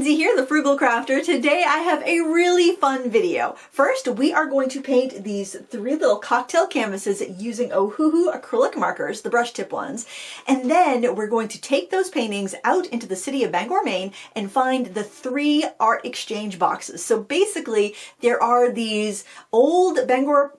Lindsay here, the Frugal Crafter. Today I have a really fun video. First, we are going to paint these 3 little cocktail canvases using Ohuhu Acrylic Markers, the brush tip ones. And then we're going to take those paintings out into the city of Bangor, Maine, and find the 3 art exchange boxes. So basically, there are these old Bangor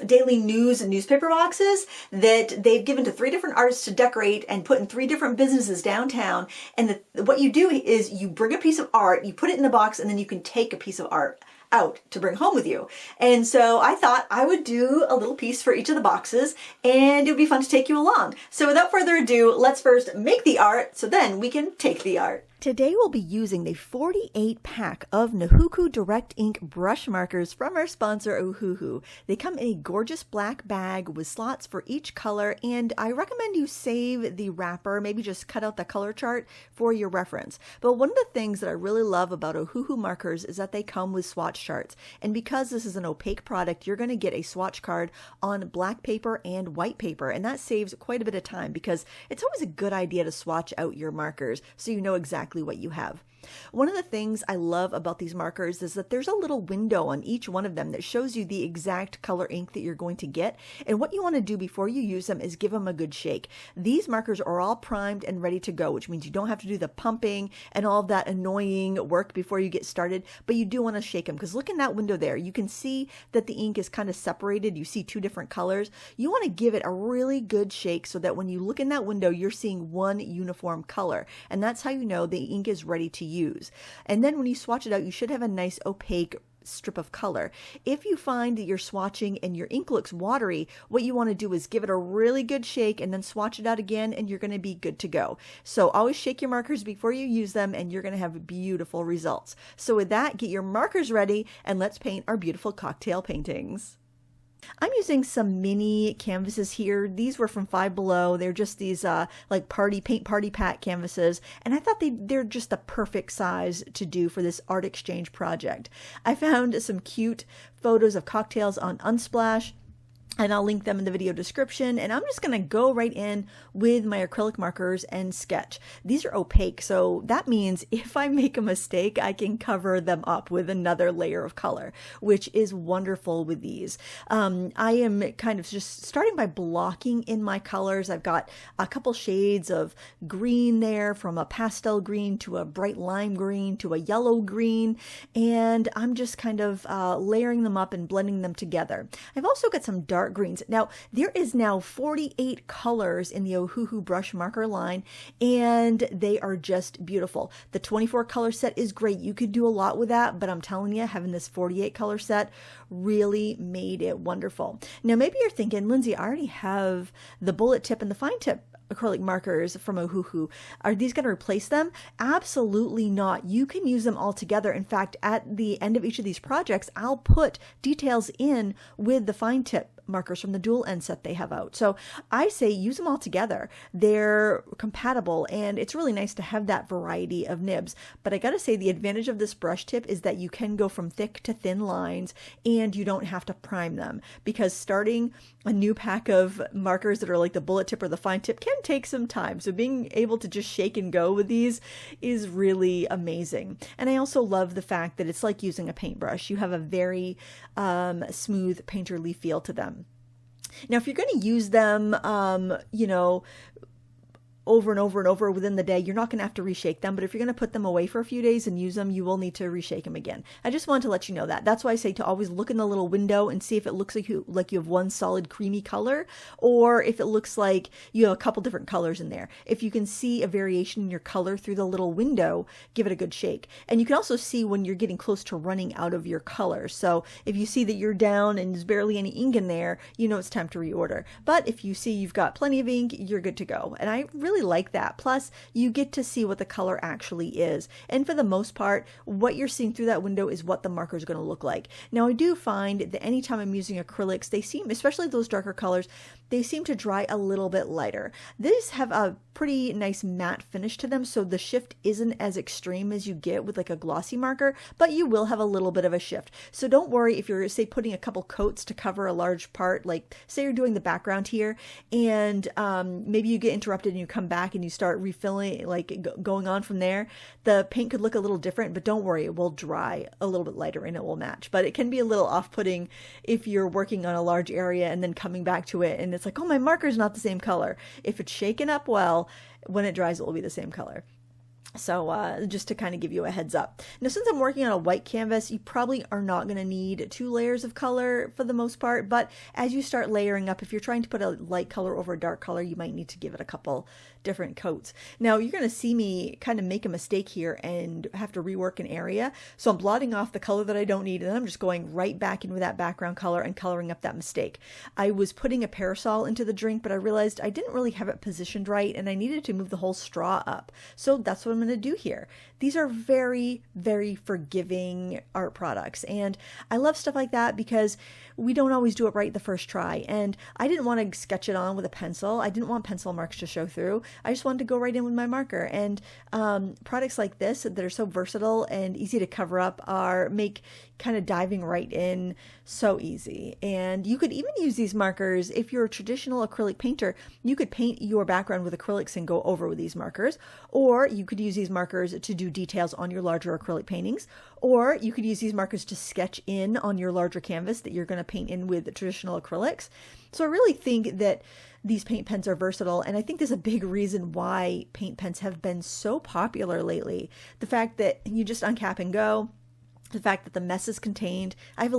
Daily News and newspaper boxes that they've given to 3 different artists to decorate and put in 3 different businesses downtown. And what you do is you bring a piece of art, you put it in the box, and then you can take a piece of art out to bring home with you. And so I thought I would do a little piece for each of the boxes, and it would be fun to take you along. So without further ado, let's first make the art so then we can take the art. Today we'll be using the 48 pack of Ohuhu Direct Ink brush markers from our sponsor Ohuhu. They come in a gorgeous black bag with slots for each color, and I recommend you save the wrapper, maybe just cut out the color chart for your reference. But one of the things that I really love about Ohuhu markers is that they come with swatch charts. And because this is an opaque product, you're going to get a swatch card on black paper and white paper, and that saves quite a bit of time because it's always a good idea to swatch out your markers so you know exactly what you have. One of the things I love about these markers is that there's a little window on each one of them that shows you the exact color ink that you're going to get. And what you want to do before you use them is give them a good shake. These markers are all primed and ready to go, which means you don't have to do the pumping and all of that annoying work before you get started, but you do want to shake them because look in that window there. You can see that the ink is kind of separated. You see 2 different colors. You want to give it a really good shake so that when you look in that window, you're seeing one uniform color. And that's how you know the ink is ready to use. And then when you swatch it out, you should have a nice opaque strip of color. If you find that you're swatching and your ink looks watery, what you want to do is give it a really good shake and then swatch it out again, and you're going to be good to go. So always shake your markers before you use them, and you're going to have beautiful results. So with that, get your markers ready and let's paint our beautiful cocktail paintings. I'm using some mini canvases here. These were from Five Below. They're just these like paint party pack canvases, and I thought they're just the perfect size to do for this art exchange project. I found some cute photos of cocktails on Unsplash, and I'll link them in the video description. And I'm just going to go right in with my acrylic markers and sketch. These are opaque, so that means if I make a mistake, I can cover them up with another layer of color, which is wonderful with these. I am kind of just starting by blocking in my colors. I've got a couple shades of green there, from a pastel green to a bright lime green to a yellow green, and I'm just kind of layering them up and blending them together. I've also got some dark greens. Now, there is now 48 colors in the Ohuhu brush marker line, and they are just beautiful. The 24 color set is great. You could do a lot with that, but I'm telling you, having this 48 color set really made it wonderful. Now, maybe you're thinking, Lindsay, I already have the bullet tip and the fine tip acrylic markers from Ohuhu. Are these going to replace them? Absolutely not. You can use them all together. In fact, at the end of each of these projects, I'll put details in with the fine tip markers from the dual end set they have out. So I say use them all together. They're compatible, and it's really nice to have that variety of nibs. But I gotta say, the advantage of this brush tip is that you can go from thick to thin lines, and you don't have to prime them, because starting a new pack of markers that are like the bullet tip or the fine tip can take some time. So being able to just shake and go with these is really amazing. And I also love the fact that it's like using a paintbrush. You have a very smooth painterly feel to them. Now, if you're going to use them, you know, over and over and over within the day, you're not going to have to reshake them. But if you're going to put them away for a few days and use them, you will need to reshake them again. I just wanted to let you know that. That's why I say to always look in the little window and see if it looks like you have one solid creamy color, or if it looks like you have a couple different colors in there. If you can see a variation in your color through the little window, give it a good shake. And you can also see when you're getting close to running out of your color. So if you see that you're down and there's barely any ink in there, you know it's time to reorder. But if you see you've got plenty of ink, you're good to go. And I really like that. Plus, you get to see what the color actually is. And for the most part, what you're seeing through that window is what the marker is going to look like. Now, I do find that anytime I'm using acrylics, they seem, especially those darker colors, they seem to dry a little bit lighter. These have a pretty nice matte finish to them, so the shift isn't as extreme as you get with like a glossy marker, but you will have a little bit of a shift. So don't worry if you're, say, putting a couple coats to cover a large part, like say you're doing the background here, and maybe you get interrupted and you come come back and you start refilling, like going on from there, the paint could look a little different, but don't worry, it will dry a little bit lighter and it will match. But it can be a little off-putting if you're working on a large area and then coming back to it and it's like, oh, my marker's not the same color. If it's shaken up well, when it dries, it will be the same color. So just to kind of give you a heads up. Now, since I'm working on a white canvas, you probably are not going to need 2 layers of color for the most part. But as you start layering up, if you're trying to put a light color over a dark color, you might need to give it a couple different coats. Now, you're going to see me kind of make a mistake here and have to rework an area. So I'm blotting off the color that I don't need, and then I'm just going right back in with that background color and coloring up that mistake. I was putting a parasol into the drink, but I realized I didn't really have it positioned right, and I needed to move the whole straw up. So that's what I'm going to do here. These are very, very forgiving art products, and I love stuff like that because we don't always do it right the first try. And I didn't want to sketch it on with a pencil. I didn't want pencil marks to show through. I just wanted to go right in with my marker. And products like this that are so versatile and easy to cover up make kind of diving right in so easy. And you could even use these markers if you're a traditional acrylic painter. You could paint your background with acrylics and go over with these markers, or you could use these markers to do details on your larger acrylic paintings, or you could use these markers to sketch in on your larger canvas that you're going to paint in with traditional acrylics. So I really think that these paint pens are versatile, and I think there's a big reason why paint pens have been so popular lately. The fact that you just uncap and go, the fact that the mess is contained. I have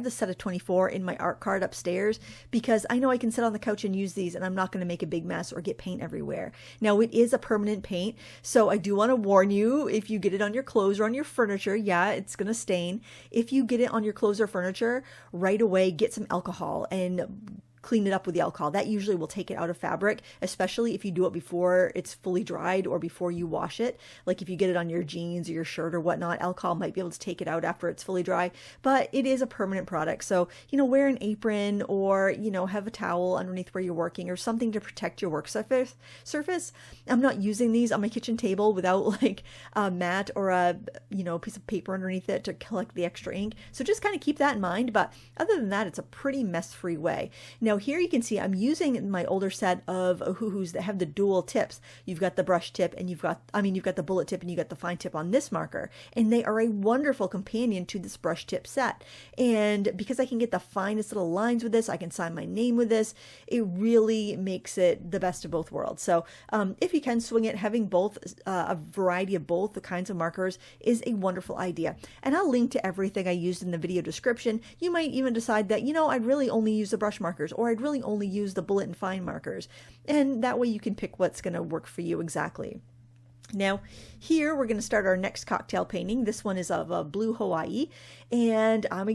the set of 24 in my art card upstairs because I know I can sit on the couch and use these and I'm not going to make a big mess or get paint everywhere. Now, it is a permanent paint, so I do want to warn you, if you get it on your clothes or on your furniture, yeah, it's going to stain. If you get it on your clothes or furniture, right away get some alcohol and clean it up with the alcohol. That usually will take it out of fabric, especially if you do it before it's fully dried or before you wash it. Like if you get it on your jeans or your shirt or whatnot, alcohol might be able to take it out after it's fully dry, but it is a permanent product. So, wear an apron or, have a towel underneath where you're working or something to protect your work surface. I'm not using these on my kitchen table without like a mat or a, piece of paper underneath it to collect the extra ink. So just kind of keep that in mind. But other than that, it's a pretty mess-free way. Now here you can see I'm using my older set of Ohuhus that have the dual tips. You've got the brush tip and you've got the bullet tip and you got the fine tip on this marker. And they are a wonderful companion to this brush tip set. And because I can get the finest little lines with this, I can sign my name with this, it really makes it the best of both worlds. So if you can swing it, having both, a variety of both the kinds of markers is a wonderful idea. And I'll link to everything I used in the video description. You might even decide that, I'd really only use the brush markers, or I'd really only use the bullet and fine markers. And that way you can pick what's going to work for you exactly. Now, here we're going to start our next cocktail painting. This one is of a blue Hawaii, and I'm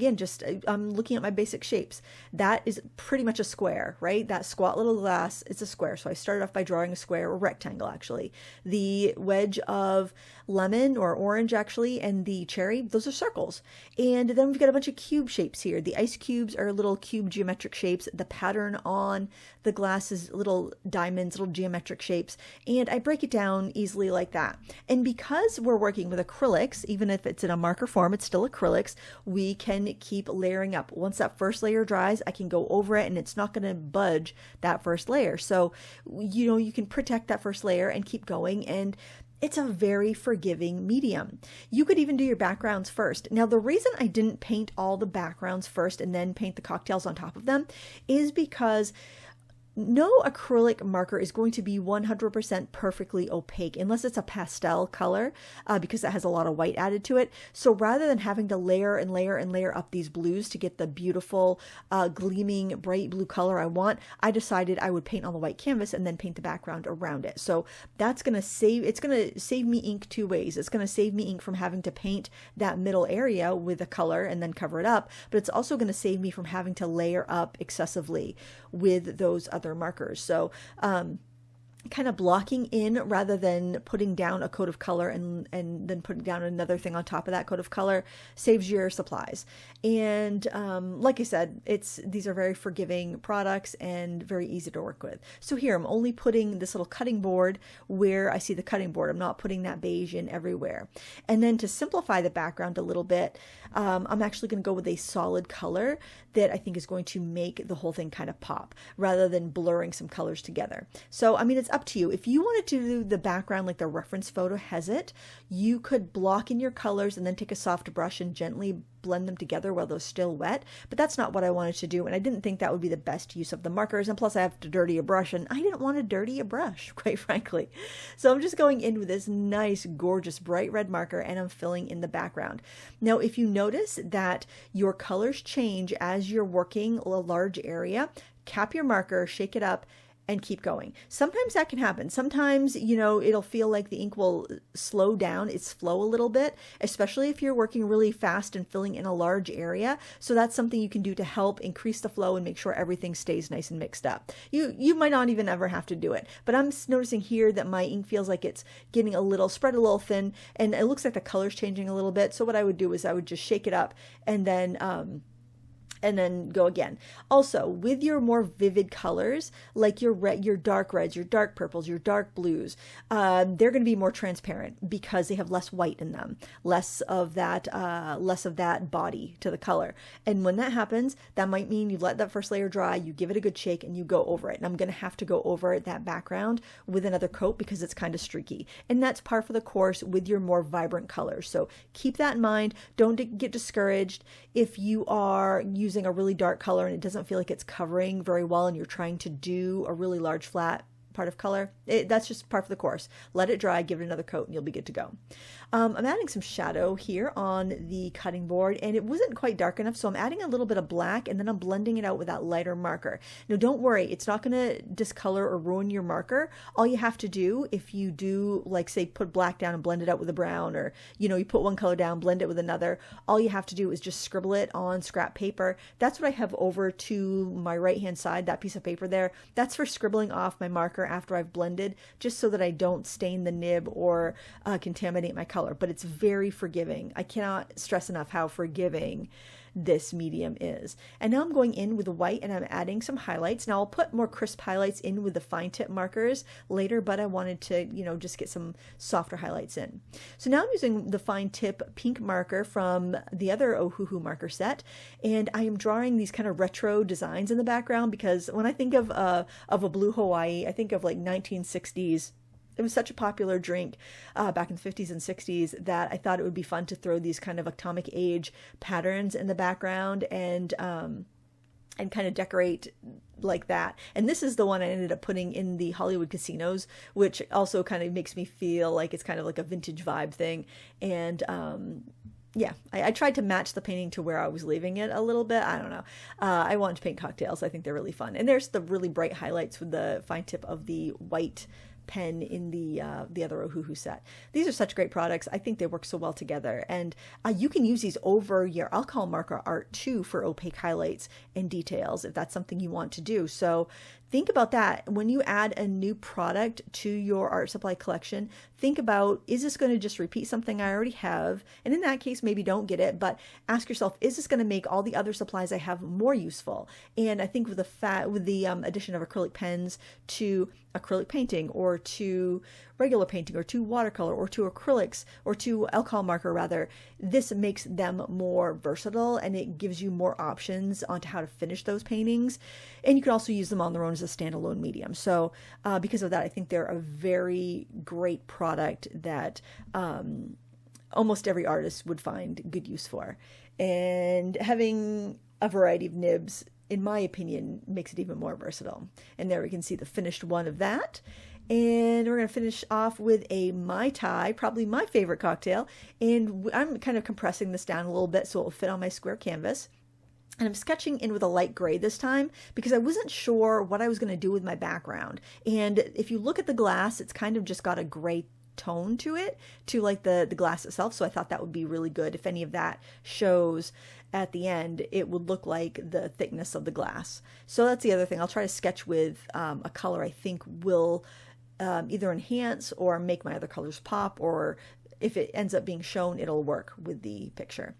looking at my basic shapes. That is pretty much a square, right? That squat little glass, it's a square. So I started off by drawing a square, or rectangle actually. The wedge of lemon or orange actually, and the cherry, those are circles. And then we've got a bunch of cube shapes here. The ice cubes are little cube geometric shapes. The pattern on the glass is little diamonds, little geometric shapes. And I break it down easily like that. And because we're working with acrylics, even if it's in a marker form, it's still acrylics, we can keep layering up. Once that first layer dries, I can go over it and it's not going to budge that first layer. So, you can protect that first layer and keep going, and it's a very forgiving medium. You could even do your backgrounds first. Now, the reason I didn't paint all the backgrounds first and then paint the cocktails on top of them is because no acrylic marker is going to be 100% perfectly opaque unless it's a pastel color, because that has a lot of white added to it. So rather than having to layer and layer and layer up these blues to get the beautiful gleaming bright blue color I want, I decided I would paint on the white canvas and then paint the background around it. So it's going to save me ink 2 ways. It's going to save me ink from having to paint that middle area with a color and then cover it up, but it's also going to save me from having to layer up excessively with those other markers. So kind of blocking in rather than putting down a coat of color and then putting down another thing on top of that coat of color saves your supplies. And like I said, these are very forgiving products and very easy to work with. So here I'm only putting this little cutting board where I see the cutting board. I'm not putting that beige in everywhere. And then to simplify the background a little bit, I'm actually going to go with a solid color that I think is going to make the whole thing kind of pop rather than blurring some colors together. So, it's up to you. If you wanted to do the background like the reference photo has it, you could block in your colors and then take a soft brush and gently blend them together while they're still wet, but that's not what I wanted to do, and I didn't think that would be the best use of the markers, and plus I have to dirty a brush, and I didn't want to dirty a brush, quite frankly. So I'm just going in with this nice, gorgeous, bright red marker, and I'm filling in the background. Now, if you notice that your colors change as you're working a large area, cap your marker, shake it up, and keep going. Sometimes that can happen. Sometimes, you know, it'll feel like the ink will slow down its flow a little bit, especially if you're working really fast and filling in a large area. So that's something you can do to help increase the flow and make sure everything stays nice and mixed up. You might not even ever have to do it, but I'm noticing here that my ink feels like it's getting a little, spread a little thin, and it looks like the color's changing a little bit. So what I would do is I would just shake it up and then go again. Also, with your more vivid colors, like your red, your dark reds, your dark purples, your dark blues, they're going to be more transparent because they have less white in them, less of that body to the color. And when that happens, that might mean you let that first layer dry, you give it a good shake, and you go over it. And I'm going to have to go over that background with another coat because it's kind of streaky. And that's par for the course with your more vibrant colors. So keep that in mind. Don't get discouraged if you are using a really dark color and it doesn't feel like it's covering very well and you're trying to do a really large flat part of color. That's just part of the course. Let it dry, give it another coat, and you'll be good to go. I'm adding some shadow here on the cutting board, and it wasn't quite dark enough, so I'm adding a little bit of black, and then I'm blending it out with that lighter marker. Now, don't worry, it's not going to discolor or ruin your marker. All you have to do, if you do, like, say, put black down and blend it out with a brown, or, you know, you put one color down, blend it with another, all you have to do is just scribble it on scrap paper. That's what I have over to my right-hand side, that piece of paper there. That's for scribbling off my marker after I've blended, just so that I don't stain the nib or contaminate my color. But it's very forgiving. I cannot stress enough how forgiving this medium is. And now I'm going in with the white and I'm adding some highlights. Now I'll put more crisp highlights in with the fine tip markers later, but I wanted to, you know, just get some softer highlights in. So now I'm using the fine tip pink marker from the other Ohuhu marker set, and I am drawing these kind of retro designs in the background because when I think of a blue Hawaii, I think of like 1960s. It was such a popular drink back in the 50s and 60s that I thought it would be fun to throw these kind of atomic age patterns in the background and kind of decorate like that. And this is the one I ended up putting in the Hollywood casinos, which also kind of makes me feel like it's kind of like a vintage vibe thing. And yeah, I tried to match the painting to where I was leaving it a little bit. I don't know. I wanted to paint cocktails. I think they're really fun. And there's the really bright highlights with the fine tip of the white pen in the other Ohuhu set. These are such great products. I think they work so well together, and you can use these over your alcohol marker art too for opaque highlights and details if that's something you want to do. So think about that when you add a new product to your art supply collection. Think about, is this going to just repeat something I already have? And in that case, maybe don't get it, but ask yourself, is this going to make all the other supplies I have more useful? And I think with the addition of acrylic pens to acrylic painting, or to regular painting, or to watercolor, or to acrylics, or to alcohol marker rather, this makes them more versatile and it gives you more options on how to finish those paintings. And you can also use them on their own as a standalone medium. So because of that, I think they're a very great product that almost every artist would find good use for. And having a variety of nibs, in my opinion, makes it even more versatile. And there we can see the finished one of that. And we're going to finish off with a Mai Tai, probably my favorite cocktail. And I'm kind of compressing this down a little bit so it will fit on my square canvas. And I'm sketching in with a light gray this time because I wasn't sure what I was going to do with my background. And if you look at the glass, it's kind of just got a gray tone to it, to like the glass itself. So I thought that would be really good. If any of that shows at the end, it would look like the thickness of the glass. So that's the other thing. I'll try to sketch with a color I think will either enhance or make my other colors pop, or if it ends up being shown, it'll work with the picture.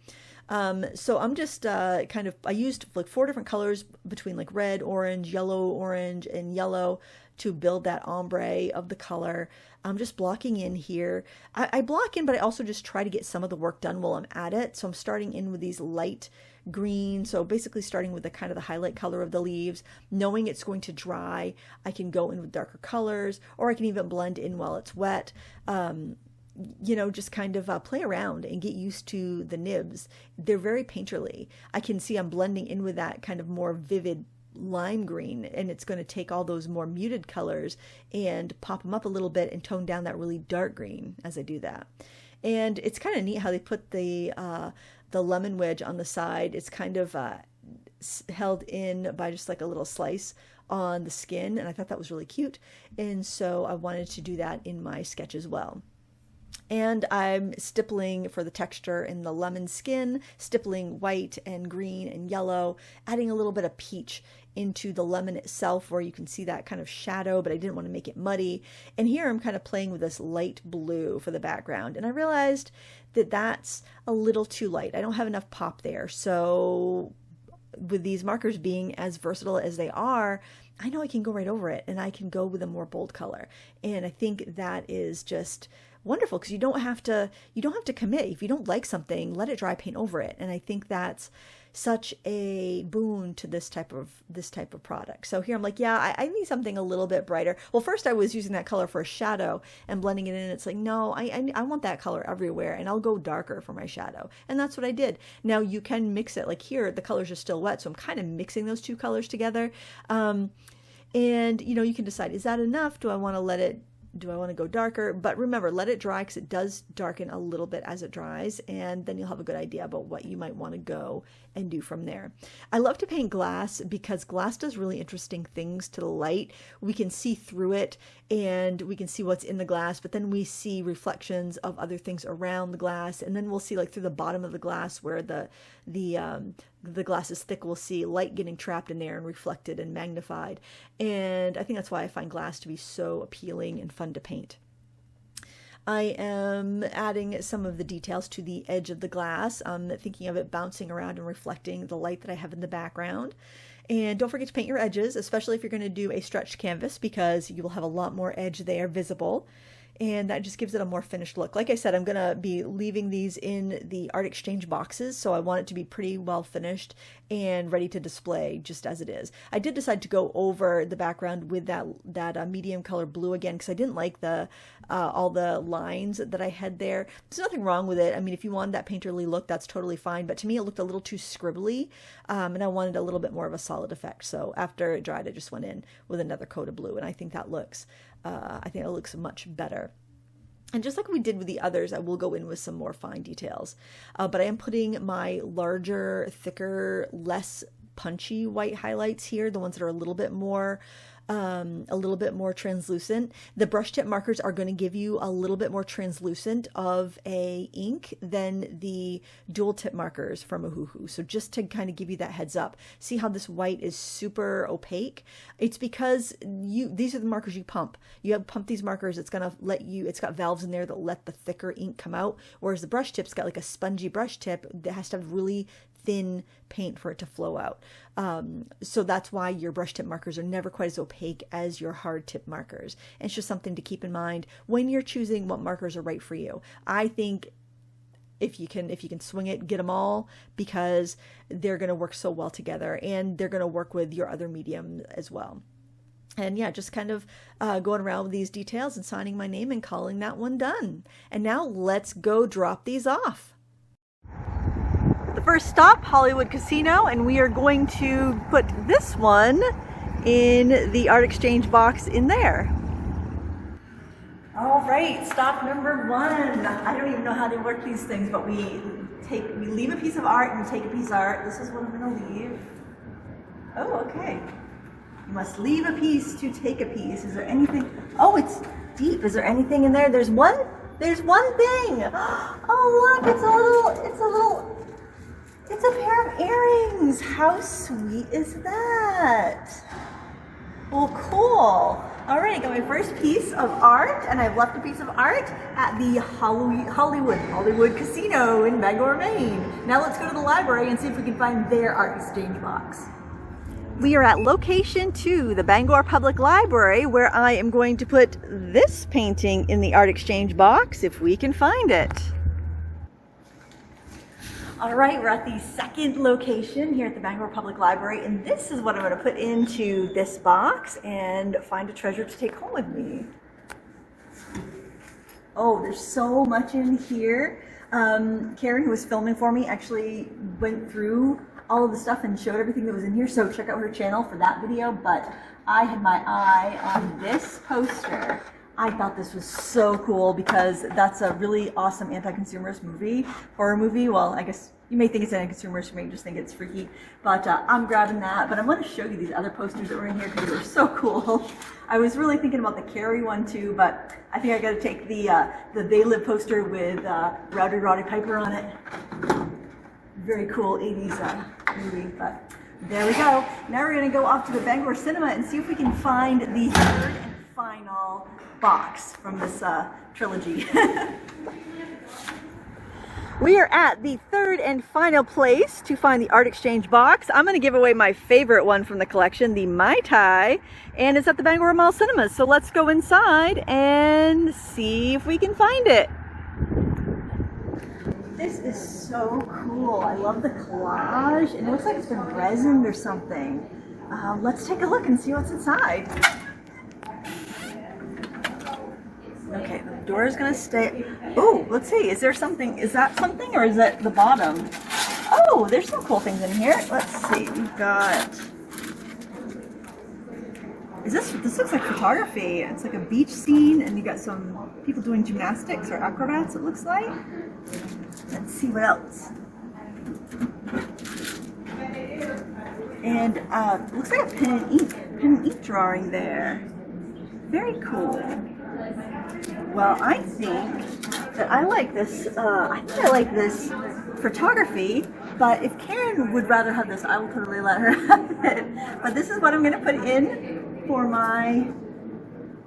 So I'm just I used like 4 different colors between like red, orange, yellow, orange, and yellow to build that ombre of the color. I'm just blocking in here. I block in, but I also just try to get some of the work done while I'm at it. So I'm starting in with these light green. So basically starting with the kind of the highlight color of the leaves, knowing it's going to dry, I can go in with darker colors, or I can even blend in while it's wet. You know, just kind of play around and get used to the nibs. They're very painterly. I can see I'm blending in with that kind of more vivid lime green, and it's going to take all those more muted colors and pop them up a little bit and tone down that really dark green as I do that. And it's kind of neat how they put the lemon wedge on the side. It's kind of held in by just like a little slice on the skin, and I thought that was really cute, and so I wanted to do that in my sketch as well. And I'm stippling for the texture in the lemon skin, stippling white and green and yellow, adding a little bit of peach into the lemon itself where you can see that kind of shadow, but I didn't want to make it muddy. And here I'm kind of playing with this light blue for the background. And I realized that that's a little too light. I don't have enough pop there. So with these markers being as versatile as they are, I know I can go right over it and I can go with a more bold color. And I think that is just wonderful because you don't have to commit. If you don't like something, let it dry, paint over it. And I think that's such a boon to this type of product. So here I'm like, yeah, I need something a little bit brighter. Well, first I was using that color for a shadow and blending it in. It's like, no, I want that color everywhere, and I'll go darker for my shadow. And that's what I did. Now you can mix it. Like here, the colors are still wet, so I'm kind of mixing those two colors together. And you know, you can decide, is that enough? Do I want to go darker? But remember, let it dry because it does darken a little bit as it dries, and then you'll have a good idea about what you might want to go and do from there. I love to paint glass because glass does really interesting things to the light. We can see through it and we can see what's in the glass, but then we see reflections of other things around the glass, and then we'll see like through the bottom of the glass where the glass is thick, we'll see light getting trapped in there and reflected and magnified. And I think that's why I find glass to be so appealing and fun to paint. I am adding some of the details to the edge of the glass, thinking of it bouncing around and reflecting the light that I have in the background. And don't forget to paint your edges, especially if you're going to do a stretched canvas, because you will have a lot more edge there visible. And that just gives it a more finished look. Like I said, I'm going to be leaving these in the art exchange boxes, so I want it to be pretty well finished and ready to display just as it is. I did decide to go over the background with that medium color blue again because I didn't like all the lines that I had there. There's nothing wrong with it. I mean, if you wanted that painterly look, that's totally fine. But to me, it looked a little too scribbly, and I wanted a little bit more of a solid effect. So after it dried, I just went in with another coat of blue, and I think that looks much better. And just like we did with the others, I will go in with some more fine details. But I am putting my larger, thicker, less punchy white highlights here, the ones that are a little bit more translucent. The brush tip markers are going to give you a little bit more translucent of a ink than the dual tip markers from Ohuhu. So just to kind of give you that heads up, see how this white is super opaque? It's because these are the markers you pump. You have pumped these markers, it's going to it's got valves in there that let the thicker ink come out, whereas the brush tip's got like a spongy brush tip that has to have really thin paint for it to flow out. So that's why your brush tip markers are never quite as opaque as your hard tip markers. And it's just something to keep in mind when you're choosing what markers are right for you. I think if you can swing it, get them all, because they're going to work so well together and they're going to work with your other medium as well. And yeah, just kind of going around with these details and signing my name and calling that one done. And now let's go drop these off. The first stop, Hollywood Casino, and we are going to put this one in the art exchange box in there. All right, stop number one. I don't even know how they work these things, but we leave a piece of art and take a piece of art. This is what I'm going to leave. Oh, okay. You must leave a piece to take a piece. Is there anything? Oh, it's deep. Is there anything in there? There's one thing. Oh, look, it's a pair of earrings. How sweet is that? Well, cool. All right, I got my first piece of art, and I've left a piece of art at the Hollywood Casino in Bangor, Maine. Now let's go to the library and see if we can find their art exchange box. We are at location 2, the Bangor Public Library, where I am going to put this painting in the art exchange box if we can find it. All right, we're at the second location here at the Bangor Public Library, and this is what I'm going to put into this box and find a treasure to take home with me. Oh, there's so much in here. Karen, who was filming for me, actually went through all of the stuff and showed everything that was in here, so check out her channel for that video. But I had my eye on this poster. I thought this was so cool because that's a really awesome anti-consumerist movie, horror movie. Well, I guess you may think it's anti-consumerist, you may just think it's freaky, but I'm grabbing that. But I want to show you these other posters that were in here because they're so cool. I was really thinking about the Carrie one too, but I think I got to take the They Live poster with Roddy Piper on it. Very cool 80s movie, but there we go. Now we're going to go off to the Bangor Cinema and see if we can find the third and final box from this trilogy. We are at the third and final place to find the art exchange box. I'm going to give away my favorite one from the collection, the Mai Tai, and it's at the Bangor Mall Cinemas. So let's go inside and see if we can find it. This is so cool. I love the collage. It looks like it's been resined or something. Let's take a look and see what's inside. Okay, the door is gonna stay. Oh, let's see. Is there something? Is that something, or is that the bottom? Oh, there's some cool things in here. Let's see. We've got. This looks like photography. It's like a beach scene, and you got some people doing gymnastics or acrobats. It looks like. Let's see what else. And it looks like a pen and ink drawing there. Very cool. Well, I think that I like this. I think I like this photography. But if Karen would rather have this, I will totally let her have it. But this is what I'm going to put in for my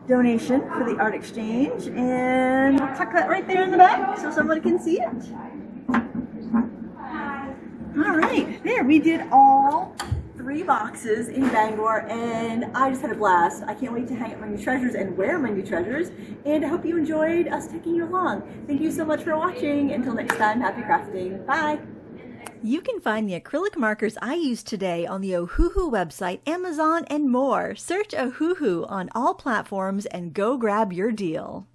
donation for the art exchange, and I'll tuck that right there in the back so somebody can see it. All right, there, we did all 3 boxes in Bangor, and I just had a blast. I can't wait to hang up my new treasures and wear my new treasures, and I hope you enjoyed us taking you along. Thank you so much for watching. Until next time, happy crafting. Bye. You can find the acrylic markers I used today on the Ohuhu website, Amazon, and more. Search Ohuhu on all platforms and go grab your deal.